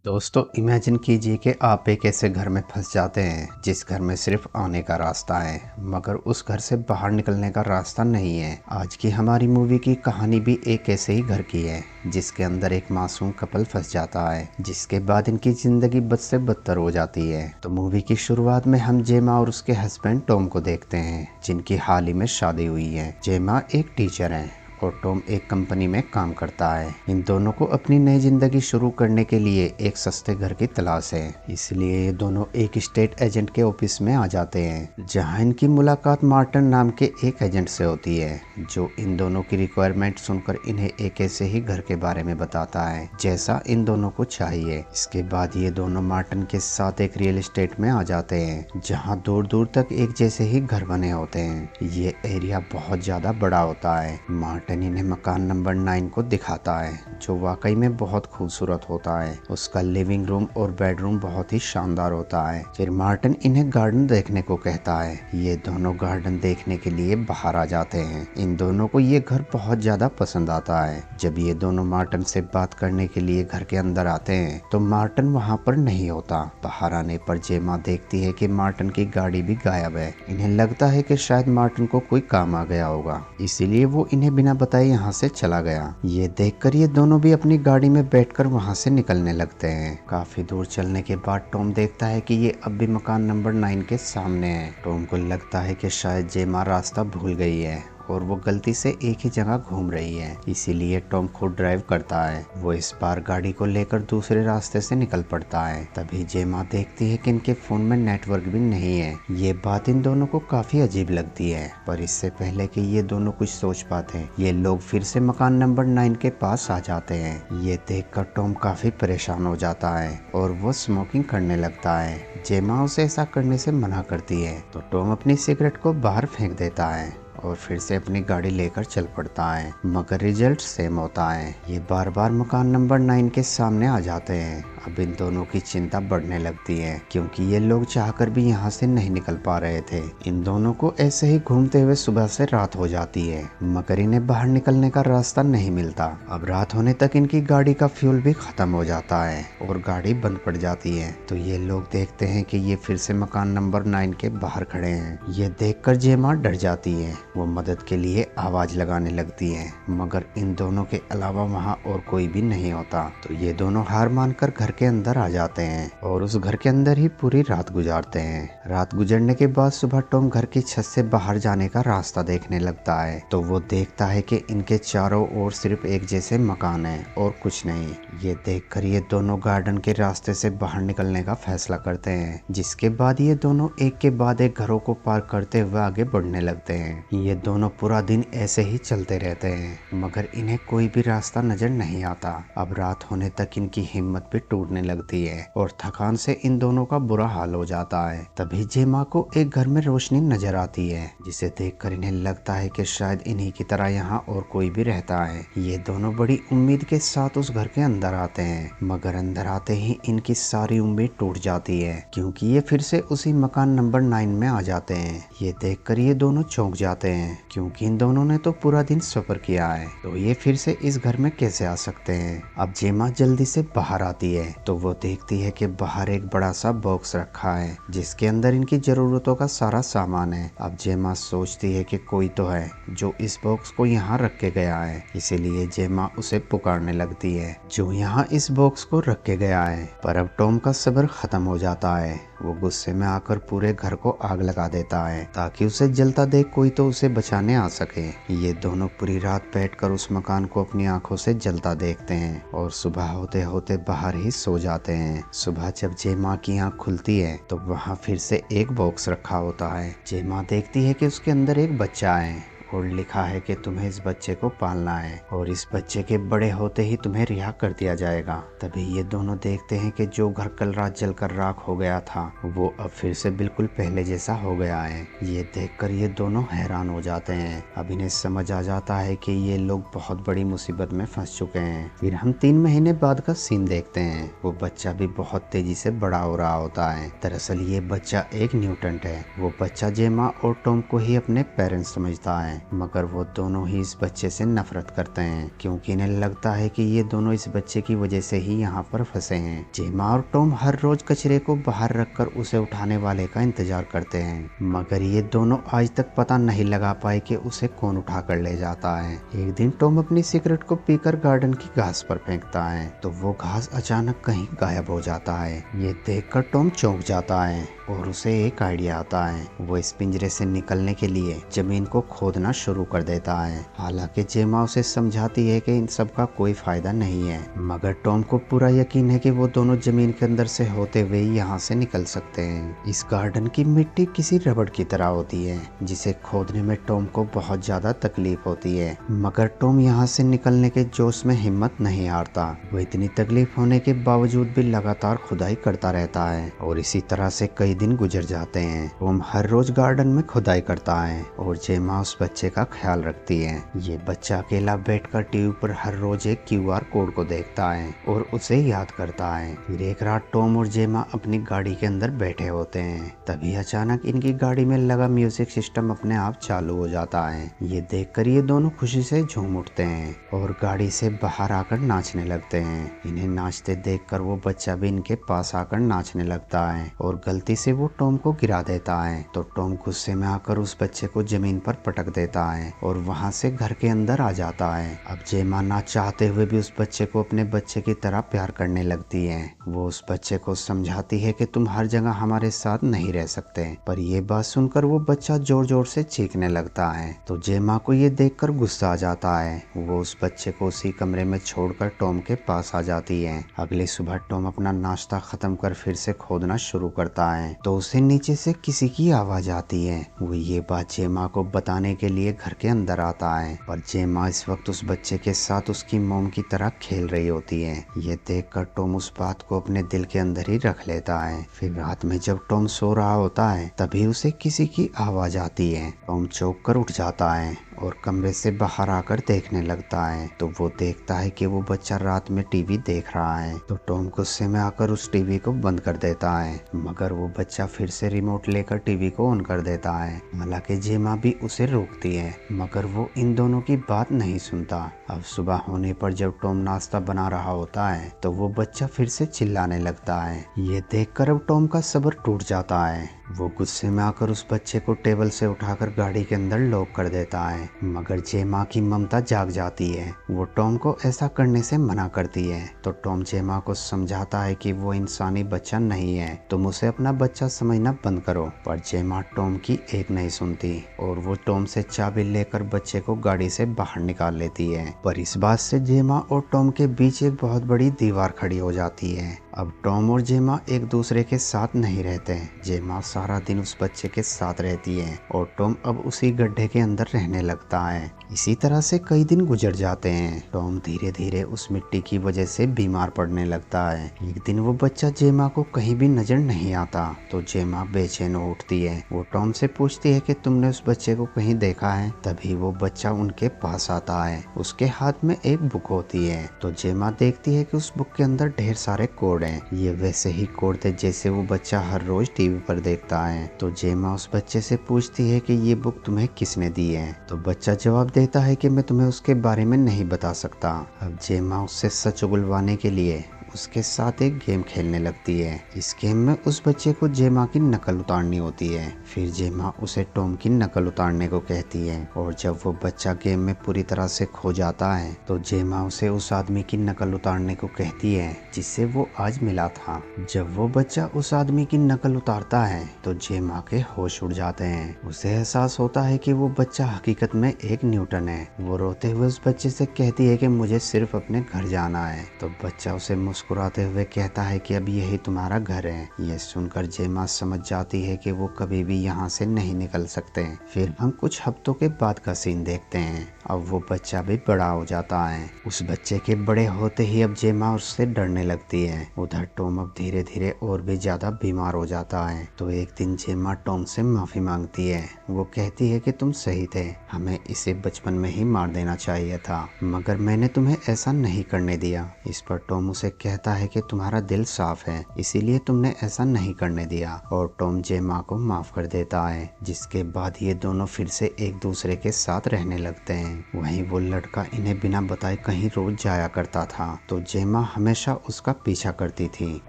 दोस्तों इमेजिन कीजिए कि आप एक ऐसे घर में फंस जाते हैं जिस घर में सिर्फ आने का रास्ता है मगर उस घर से बाहर निकलने का रास्ता नहीं है। आज की हमारी मूवी की कहानी भी एक ऐसे ही घर की है जिसके अंदर एक मासूम कपल फंस जाता है जिसके बाद इनकी जिंदगी बद से बदतर हो जाती है। तो मूवी की शुरुआत में हम जेमा और उसके हस्बैंड टॉम को देखते हैं जिनकी हाल ही में शादी हुई है। जेमा एक टीचर है और टॉम एक कंपनी में काम करता है। इन दोनों को अपनी नई जिंदगी शुरू करने के लिए एक सस्ते घर की तलाश है, इसलिए ये दोनों एक स्टेट एजेंट के ऑफिस में आ जाते हैं जहां इनकी मुलाकात मार्टिन नाम के एक एजेंट से होती है जो इन दोनों की रिक्वायरमेंट सुनकर इन्हें एक ऐसे ही घर के बारे में बताता है जैसा इन दोनों को चाहिए। इसके बाद ये दोनों मार्टिन के साथ एक रियल एस्टेट में आ जाते हैं जहाँ दूर दूर तक एक जैसे ही घर बने होते हैं। ये एरिया बहुत ज्यादा बड़ा होता है। मार्टिन इन्हें मकान नंबर 9 को दिखाता है जो वाकई में बहुत खूबसूरत होता है। उसका लिविंग रूम और बेडरूम बहुत ही शानदार होता है। फिर मार्टिन इन्हें गार्डन देखने को कहता है। ये दोनों गार्डन देखने के लिए बाहर आ जाते हैं। इन दोनों को ये घर बहुत ज्यादा पसंद आता है। जब ये दोनों मार्टिन से बात करने के लिए घर के अंदर आते हैं तो मार्टिन वहाँ पर नहीं होता। बाहर आने पर जेमा देखती है कि मार्टिन की गाड़ी भी गायब है। इन्हें लगता है कि शायद मार्टिन को कोई काम आ गया होगा, इसीलिए वो इन्हें बिना बताए यहाँ से चला गया। ये देखकर ये दोनों भी अपनी गाड़ी में बैठकर वहाँ से निकलने लगते हैं। काफी दूर चलने के बाद टॉम देखता है कि ये अब भी मकान नंबर 9 के सामने है। टॉम को लगता है कि शायद जेमा रास्ता भूल गई है और वो गलती से एक ही जगह घूम रही है, इसीलिए टॉम खुद ड्राइव करता है। वो इस बार गाड़ी को लेकर दूसरे रास्ते से निकल पड़ता है। तभी जेमा देखती है कि इनके फोन में नेटवर्क भी नहीं है। ये बात इन दोनों को काफी अजीब लगती है, पर इससे पहले कि ये दोनों कुछ सोच पाते ये लोग फिर से मकान नंबर 9 के पास आ जाते हैं। ये देखकर टॉम काफी परेशान हो जाता है और वो स्मोकिंग करने लगता है। जेमा उसे ऐसा करने से मना करती है तो टॉम अपनी सिगरेट को बाहर फेंक देता है और फिर से अपनी गाड़ी लेकर चल पड़ता है, मगर रिजल्ट सेम होता है। ये बार बार मकान नंबर 9 के सामने आ जाते हैं। अब इन दोनों की चिंता बढ़ने लगती है क्योंकि ये लोग चाहकर भी यहाँ से नहीं निकल पा रहे थे। इन दोनों को ऐसे ही घूमते हुए सुबह से रात हो जाती है मगर इन्हें बाहर निकलने का रास्ता नहीं मिलता। अब रात होने तक इनकी गाड़ी का फ्यूल भी खत्म हो जाता है और गाड़ी बंद पड़ जाती है। तो ये लोग देखते हैं कि ये फिर से मकान नंबर 9 के बाहर खड़े हैं। ये देखकर जेमा डर जाती है। वो मदद के लिए आवाज लगाने लगती है मगर इन दोनों के अलावा वहाँ और कोई भी नहीं होता। तो ये दोनों हार मानकर घर के अंदर आ जाते हैं और उस घर के अंदर ही पूरी रात गुजारते हैं। रात गुजरने के बाद सुबह टॉम घर की छत से बाहर जाने का रास्ता देखने लगता है तो वो देखता है कि इनके चारों ओर सिर्फ एक जैसे मकान है और कुछ नहीं। ये देखकर ये दोनों गार्डन के रास्ते से बाहर निकलने का फैसला करते हैं, जिसके बाद ये दोनों एक के बाद एक घरों को पार करते हुए आगे बढ़ने लगते हैं। ये दोनों पूरा दिन ऐसे ही चलते रहते हैं मगर इन्हें कोई भी रास्ता नजर नहीं आता। अब रात होने तक इनकी हिम्मत भी टूटने लगती है और थकान से इन दोनों का बुरा हाल हो जाता है। तभी जेमा को एक घर में रोशनी नजर आती है जिसे देखकर इन्हें लगता है कि शायद इन्हीं की तरह यहाँ और कोई भी रहता है। ये दोनों बड़ी उम्मीद के साथ उस घर के अंदर आते हैं मगर अंदर आते ही इनकी सारी उम्मीद टूट जाती है क्योंकि ये फिर से उसी मकान नंबर 9 में आ जाते हैं। ये देखकर ये दोनों चौंक जाते हैं क्योंकि इन दोनों ने तो पूरा दिन सफर किया है, तो ये फिर से इस घर में कैसे आ सकते हैं। अब जेमा जल्दी से बाहर आती है तो वो देखती है कि बाहर एक बड़ा सा बॉक्स रखा है जिसके अंदर इनकी जरूरतों का सारा सामान है। अब जेमा सोचती है कि कोई तो है जो इस बॉक्स को यहाँ रख के गया है, इसीलिए जेमा उसे पुकारने लगती है जो यहाँ इस बॉक्स को रख के गया है। पर अब टॉम का सब्र खत्म हो जाता है। वो गुस्से में आकर पूरे घर को आग लगा देता है ताकि उसे जलता देख कोई तो उसे बचाने आ सके। ये दोनों पूरी रात बैठकर उस मकान को अपनी आंखों से जलता देखते हैं और सुबह होते होते बाहर ही सो जाते हैं। सुबह जब जेमा की आंख खुलती है तो वहाँ फिर से एक बॉक्स रखा होता है। जेमा देखती है कि उसके अंदर एक बच्चा है और लिखा है कि तुम्हें इस बच्चे को पालना है और इस बच्चे के बड़े होते ही तुम्हें रिहा कर दिया जाएगा। तभी ये दोनों देखते हैं कि जो घर कल रात जलकर राख हो गया था वो अब फिर से बिल्कुल पहले जैसा हो गया है। ये देखकर ये दोनों हैरान हो जाते हैं। अब इन्हें समझ आ जाता है कि ये लोग बहुत बड़ी मुसीबत में फंस चुके हैं। फिर हम 3 महीने बाद का सीन देखते हैं। वो बच्चा भी बहुत तेजी से बड़ा हो रहा होता है। दरअसल ये बच्चा एक म्यूटेंट है। वो बच्चा जेमा और टॉम को ही अपने पेरेंट्स समझता है मगर वो दोनों ही इस बच्चे से नफरत करते हैं क्योंकि इन्हें लगता है कि ये दोनों इस बच्चे की वजह से ही यहाँ पर फंसे हैं। जेमा और टॉम हर रोज कचरे को बाहर रखकर उसे उठाने वाले का इंतजार करते हैं, मगर ये दोनों आज तक पता नहीं लगा पाए कि उसे कौन उठा कर ले जाता है। एक दिन टॉम अपनी सिगरेट को पीकर गार्डन की घास पर फेंकता है तो वो घास अचानक कहीं गायब हो जाता है। ये देखकर टॉम चौंक जाता है और उसे एक आइडिया आता है। वो इस पिंजरे से निकलने के लिए जमीन को खोदना शुरू कर देता है। हालांकि जेमा उसे समझाती है कि इन सब का कोई फायदा नहीं है, मगर टॉम को पूरा यकीन है कि वो दोनों जमीन के अंदर से होते हुए यहाँ से निकल सकते हैं। इस गार्डन की मिट्टी किसी रबड़ की तरह होती है जिसे खोदने में टॉम को बहुत ज्यादा तकलीफ होती है, मगर टॉम यहाँ से निकलने के जोश में हिम्मत नहीं हारता। वो इतनी तकलीफ होने के बावजूद भी लगातार खुदाई करता रहता है और इसी तरह से कई दिन गुजर जाते हैं। टॉम हर रोज गार्डन में खुदाई करता है और जेमा उस बच्चे का ख्याल रखती है। ये बच्चा अकेला बैठकर टीवी पर हर रोज एक QR कोड को देखता है और उसे याद करता है। फिर एक रात टॉम और जेमा अपनी गाड़ी के अंदर बैठे होते हैं, तभी अचानक इनकी गाड़ी में लगा म्यूजिक सिस्टम अपने आप चालू हो जाता है। ये देखकर ये दोनों खुशी से झूम उठते हैं और गाड़ी से बाहर आकर नाचने लगते हैं। इन्हें नाचते देखकर वो बच्चा भी इनके पास आकर नाचने लगता है और गलती से वो टॉम को गिरा देता है तो टॉम गुस्से में आकर उस बच्चे को जमीन पर पटक देता है और वहाँ से घर के अंदर आ जाता है। अब जेमा ना चाहते हुए भी उस बच्चे को अपने बच्चे की तरह प्यार करने लगती है। वो उस बच्चे को समझाती है कि तुम हर जगह हमारे साथ नहीं रह सकते, पर ये बात सुनकर वो बच्चा जोर जोर से चीखने लगता है तो जेमा को ये देखकर गुस्सा आ जाता है। वो उस बच्चे को उसी कमरे में छोड़कर टॉम के पास आ जाती है। अगली सुबह टॉम अपना नाश्ता खत्म कर फिर से खोदना शुरू करता है तो उसे नीचे से किसी की आवाज आती है। वो ये बात जेमा को बताने के लिए घर के अंदर आता है, पर जेमा इस वक्त उस बच्चे के साथ उसकी मोम की तरह खेल रही होती है। ये देखकर टॉम उस बात को अपने दिल के अंदर ही रख लेता है। फिर रात में जब टॉम सो रहा होता है तभी उसे किसी की आवाज आती है। टॉम चौंक कर उठ जाता है और कमरे से बाहर आकर देखने लगता है तो वो देखता है कि वो बच्चा रात में टीवी देख रहा है। तो टॉम गुस्से में आकर उस टीवी को बंद कर देता है, मगर वो बच्चा फिर से रिमोट लेकर टीवी को ऑन कर देता है। हालांकि जेमा भी उसे रोकती है, मगर वो इन दोनों की बात नहीं सुनता। अब सुबह होने पर जब टॉम नाश्ता बना रहा होता है तो वो बच्चा फिर से चिल्लाने लगता है। ये देखकर अब टॉम का सब्र टूट जाता है। वो गुस्से में आकर उस बच्चे को टेबल से उठाकर गाड़ी के अंदर लॉक कर देता है, मगर जेमा की ममता जाग जाती है। वो टॉम को ऐसा करने से मना करती है तो टॉम जेमा को समझाता है कि वो इंसानी बच्चा नहीं है, तुम उसे अपना बच्चा समझना बंद करो। पर जेमा टॉम की एक नहीं सुनती और वो टॉम से चाबी लेकर बच्चे को गाड़ी से बाहर निकाल लेती है। पर इस बात से जेमा और टॉम के बीच एक बहुत बड़ी दीवार खड़ी हो जाती है। अब टॉम और जेमा एक दूसरे के साथ नहीं रहते। जेमा सारा दिन उस बच्चे के साथ रहती है और टॉम अब उसी गड्ढे के अंदर रहने लगता है। इसी तरह से कई दिन गुजर जाते हैं। टॉम धीरे धीरे उस मिट्टी की वजह से बीमार पड़ने लगता है। एक दिन वो बच्चा जेमा को कहीं भी नजर नहीं आता तो जेमा बेचैन हो उठती है। वो टॉम से पूछती है कि तुमने उस बच्चे को कहीं देखा है। तभी वो बच्चा उनके पास आता है। उसके हाथ में एक बुक होती है तो जेमा देखती है कि उस बुक के अंदर ढेर सारे कोड हैं। ये वैसे ही कोड थे जैसे वो बच्चा हर रोज टीवी पर देखता है। तो जेमा उस बच्चे से पूछती है कि ये बुक तुम्हें किसने दी है। तो बच्चा जवाब देता है कि मैं तुम्हें उसके बारे में नहीं बता सकता। अब जेमा उससे सच उगलवाने के लिए उसके साथ एक गेम खेलने लगती है। इस गेम में उस बच्चे को जेमा की नकल उतारनी होती है। फिर जेमा उसे टॉम की नकल उतारने को कहती है और जब वो बच्चा गेम में पूरी तरह से खो जाता है तो जेमा उसे उस आदमी की नकल उतारने को कहती है जिससे वो आज मिला था। जब वो बच्चा उस आदमी की नकल उतारता है तो जेमा के होश उड़ जाते हैं। उसे एहसास होता है कि वो बच्चा हकीकत में एक न्यूटन है। वो रोते हुए उस बच्चे से कहती है कि मुझे सिर्फ अपने घर जाना है। तो बच्चा उसे मुस्कुराते हुए कहता है कि अब यही तुम्हारा घर है। यह सुनकर जेमा समझ जाती है कि वो कभी भी यहाँ से नहीं निकल सकते। फिर हम कुछ हफ्तों के बाद का सीन देखते हैं। अब वो बच्चा भी बड़ा हो जाता है। उस बच्चे के बड़े होते ही अब जेमा उससे डरने लगती है। उधर टॉम अब धीरे धीरे और भी ज्यादा बीमार हो जाता है। तो एक दिन जेमा टॉम से माफी मांगती है। वो कहती है कि तुम सही थे, हमें इसे बचपन में ही मार देना चाहिए था, मगर मैंने तुम्हें ऐसा नहीं करने दिया। इस पर टॉम उसे कहता है कि तुम्हारा दिल साफ है, इसीलिए तुमने ऐसा नहीं करने दिया, और टॉम जेमा को माफ कर देता है। जिसके बाद ये दोनों फिर से एक दूसरे के साथ रहने लगते हैं। वहीं वो लड़का इन्हें बिना बताए कहीं रोज जाया करता था, तो जेमा हमेशा उसका पीछा करती थी,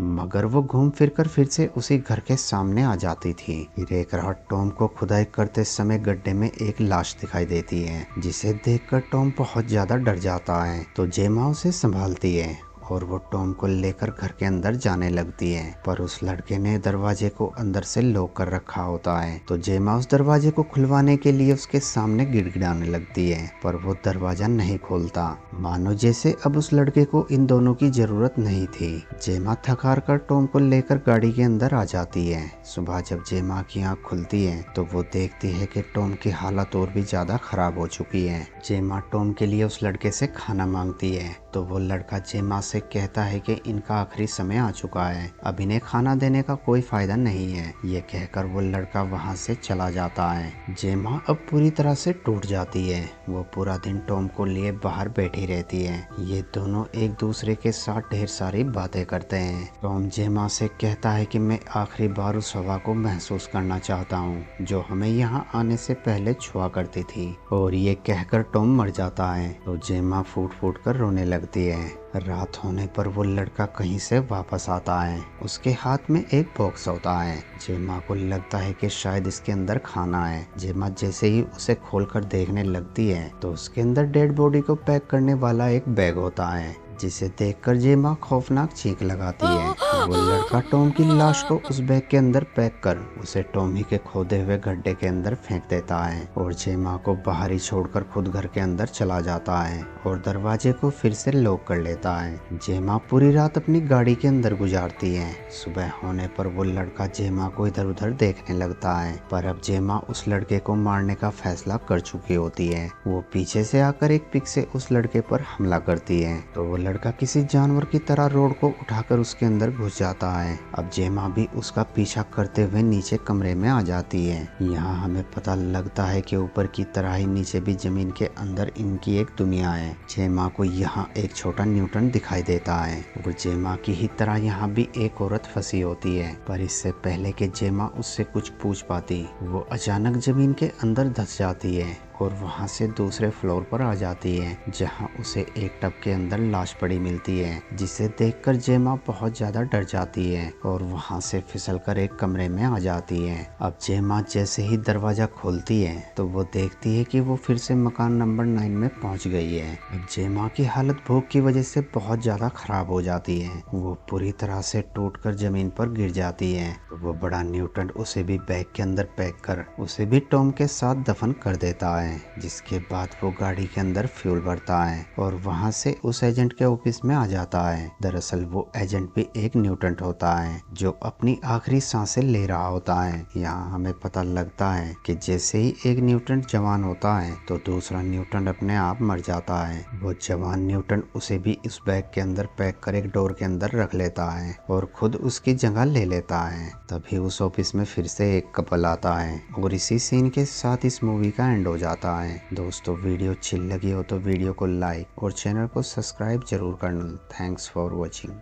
मगर वो घूम फिर कर फिर से उसी घर के सामने आ जाती थी। फिर एक रात टॉम को खुदाई करते समय गड्ढे में एक लाश दिखाई देती है, जिसे देखकर टॉम बहुत ज्यादा डर जाता है। तो जेमा उसे संभालती है और वो टॉम को लेकर घर के अंदर जाने लगती है, पर उस लड़के ने दरवाजे को अंदर से लॉक कर रखा होता है। तो जेमा उस दरवाजे को खुलवाने के लिए उसके सामने गिड़गिड़ाने लगती है, पर वो दरवाजा नहीं खोलता, मानो जैसे अब उस लड़के को इन दोनों की जरूरत नहीं थी। जेमा थकार कर टॉम को लेकर गाड़ी के अंदर आ जाती है। सुबह जब जेमा की आँख खुलती है तो वो देखती है कि टॉम की हालत और भी ज्यादा खराब हो चुकी है। जेमा टॉम के लिए उस लड़के से खाना मांगती है, तो वो लड़का जेमा से कहता है कि इनका आखिरी समय आ चुका है, अब इन्हें खाना देने का कोई फायदा नहीं है। ये कहकर वो लड़का वहाँ से चला जाता है। जेमा अब पूरी तरह से टूट जाती है। वो पूरा दिन टॉम को लिए बाहर बैठी रहती है। ये दोनों एक दूसरे के साथ ढेर सारी बातें करते हैं। टॉम जेमा से कहता है कि मैं आखिरी बार उस हवा को महसूस करना चाहता हूँ जो हमें यहाँ आने से पहले छुआ करती थी, और ये कहकर टॉम मर जाता है। तो जेमा फूट फूट कर रोने लगती है। रात होने पर वो लड़का कहीं से वापस आता है। उसके हाथ में एक बॉक्स होता है। जेमा को लगता है कि शायद इसके अंदर खाना है। जेमा जैसे ही उसे खोलकर देखने लगती है तो उसके अंदर डेड बॉडी को पैक करने वाला एक बैग होता है, जिसे देखकर जेमा खौफनाक चीख लगाती है। वो लड़का टॉम की लाश को उस बैग के अंदर पैक कर उसे टॉम ही के खोदे हुए गड्ढे के अंदर फेंक देता है, और जेमा को बाहर ही छोड़कर खुद घर के अंदर चला जाता है और दरवाजे को फिर से लॉक कर लेता है। जेमा पूरी रात अपनी गाड़ी के अंदर गुजारती है। सुबह होने पर वो लड़का जेमा को इधर उधर देखने लगता है, पर अब जेमा उस लड़के को मारने का फैसला कर चुकी होती है। वो पीछे से आकर एक पिक से उस लड़के पर हमला करती है, तो वो लड़का किसी जानवर की तरह रोड को उठाकर उसके अंदर घुस जाता है। अब जेमा भी उसका पीछा करते हुए नीचे कमरे में आ जाती है। यहाँ हमें पता लगता है कि ऊपर की तरह ही नीचे भी जमीन के अंदर इनकी एक दुनिया है। जेमा को यहाँ एक छोटा न्यूटन दिखाई देता है, और जेमा की ही तरह यहाँ भी एक औरत फंसी होती है। पर इससे पहले कि जेमा उससे कुछ पूछ पाती, वो अचानक जमीन के अंदर धंस जाती है और वहां से दूसरे फ्लोर पर आ जाती है, जहां उसे एक टब के अंदर लाश पड़ी मिलती है, जिसे देखकर जेमा बहुत ज्यादा डर जाती है और वहां से फिसलकर एक कमरे में आ जाती है। अब जेमा जैसे ही दरवाजा खोलती है तो वो देखती है कि वो फिर से मकान नंबर 9 में पहुंच गई है। अब जेमा की हालत भूख की वजह से बहुत ज्यादा खराब हो जाती है। वो पूरी तरह से टूटकर जमीन पर गिर जाती है। वो बड़ा न्यूटन उसे भी बैग के अंदर पैक कर उसे भी टॉम के साथ दफन कर देता है। जिसके बाद वो गाड़ी के अंदर फ्यूल भरता है और वहां से उस एजेंट के ऑफिस में आ जाता है। दरअसल वो एजेंट भी एक न्यूटेंट होता है जो अपनी आखिरी सांसें ले रहा होता है। यहाँ हमें पता लगता है कि जैसे ही एक न्यूटेंट जवान होता है तो दूसरा न्यूटेंट अपने आप मर जाता है। वो जवान न्यूटेंट उसे भी इस बैग के अंदर पैक कर एक डोर के अंदर रख लेता है और खुद उसकी जगह ले लेता है। तभी उस ऑफिस में फिर से एक कपल आता है और इसी सीन के साथ इस मूवी का एंड हो जाता है। दोस्तों, वीडियो अच्छी लगी हो तो वीडियो को लाइक और चैनल को सब्सक्राइब जरूर करना। Thanks for watching.